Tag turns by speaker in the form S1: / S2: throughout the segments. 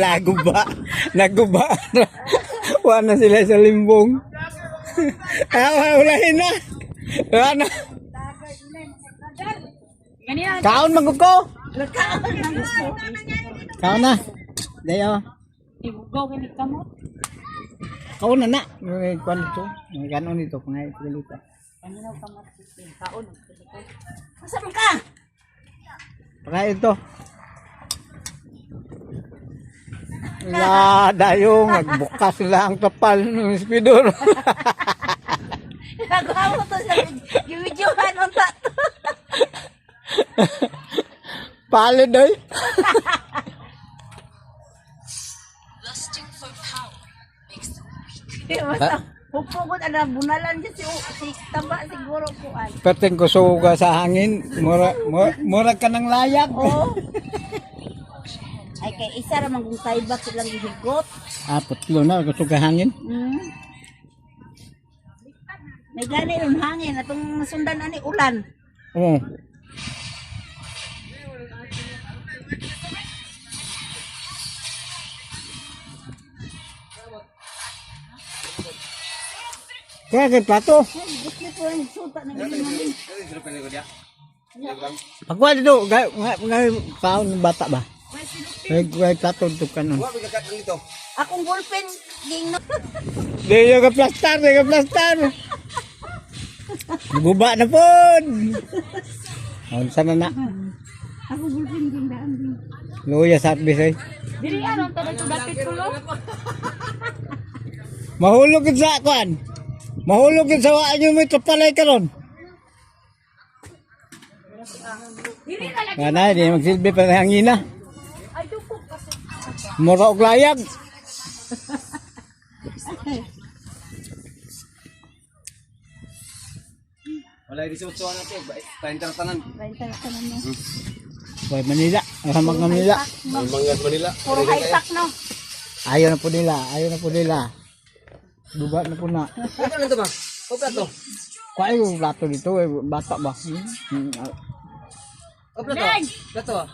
S1: Laguba. Naguba. Wala na sila sa limbong. Ulahin na. Wala na. Kaon magkuko. Kaon na. Dayo.
S2: Ibugaw ganit ka mo.
S1: Kaon na na. Kuan ito. Ganon ito. Pangay galita.
S2: Kanina ka matitin. Kaon. Masama ka.
S1: Pangay ito. La, dayo. Nagbukas sila ang kapal ng spidor.
S2: Nagawa mo to sa video-videohan on tato.
S1: Palid ay.
S3: Lusting for power makes them weak.
S2: Pupugod ana bunalan dyan si taba siguro po ay.
S1: Perting kusuga sa hangin. Mura ka ng layag.
S2: Oo. Ay kay isa ra man kung taybak silang gihigot.
S1: Putlo na. Kusuga hangin.
S2: May gani ron hangin atong sundan ani ulan.
S1: Oo. Kaya kay plato.
S2: Gusto ko yung suta na gini.
S1: Pagwa dito, kaon ng bata ba? Kaya plato ito ka nun.
S2: Akong ballpen ging no.
S1: Di yung ka-plastar, di ka-plastar. Guba na po. Sana na.
S2: Ako ballpen ging daan din.
S1: Luya sa atbis ay.
S2: Dili aron ta dito dapit tulo.
S1: Mahulog yun sa akuan. Mahulog yun sa waan yung may kapalay ka ron.
S2: Dili na lagi.
S1: Nga na, di magsilbi pa ng hangina.
S2: Ay dukog kasi.
S1: Mura og layag.
S4: Wala di sa utsuan natin, tayo tanan.
S2: Benta ka na mo.
S1: Boy, Manila. Ramag ng Manila.
S4: Mangan Manila.
S2: Puro high pack no.
S1: Ayaw na po nila. Ayaw na po nila. Duga na po na.
S4: Ano lang ito ba? O plato?
S1: Kaya yung plato dito. Bata ba?
S4: O plato? Plato ah.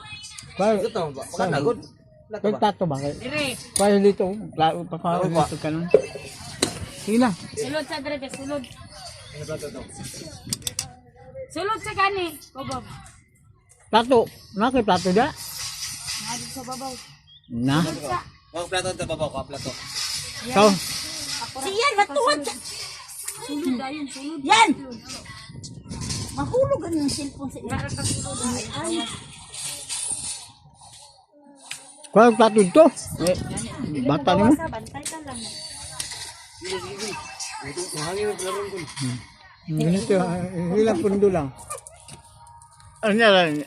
S1: Kaya
S4: Plato ba? Baka nagod. Plato
S1: yung
S4: ba?
S1: plato ba?
S2: Dire.
S1: Kaya dito. Paparoon dito ka nun. Sige na.
S2: Sulod sa dire, sulod.
S4: Ano plato to?
S2: Sulod sa gani. Babaw.
S1: Plato. Nakay plato da?
S2: Ngadto sa babaw.
S1: Na.
S4: O plato to babaw ko, plato.
S1: So,
S2: Siyan matuwad. Sulod ayon, sulod. Yan. Mahulog ang cellphone sa iya. Ay.
S1: kaya yung plato dito. Bata ni mo.
S2: Bantay ka lang.
S4: Mahangin ang laron ko.
S1: Ganito. Ilang pundo lang. Ano na lang.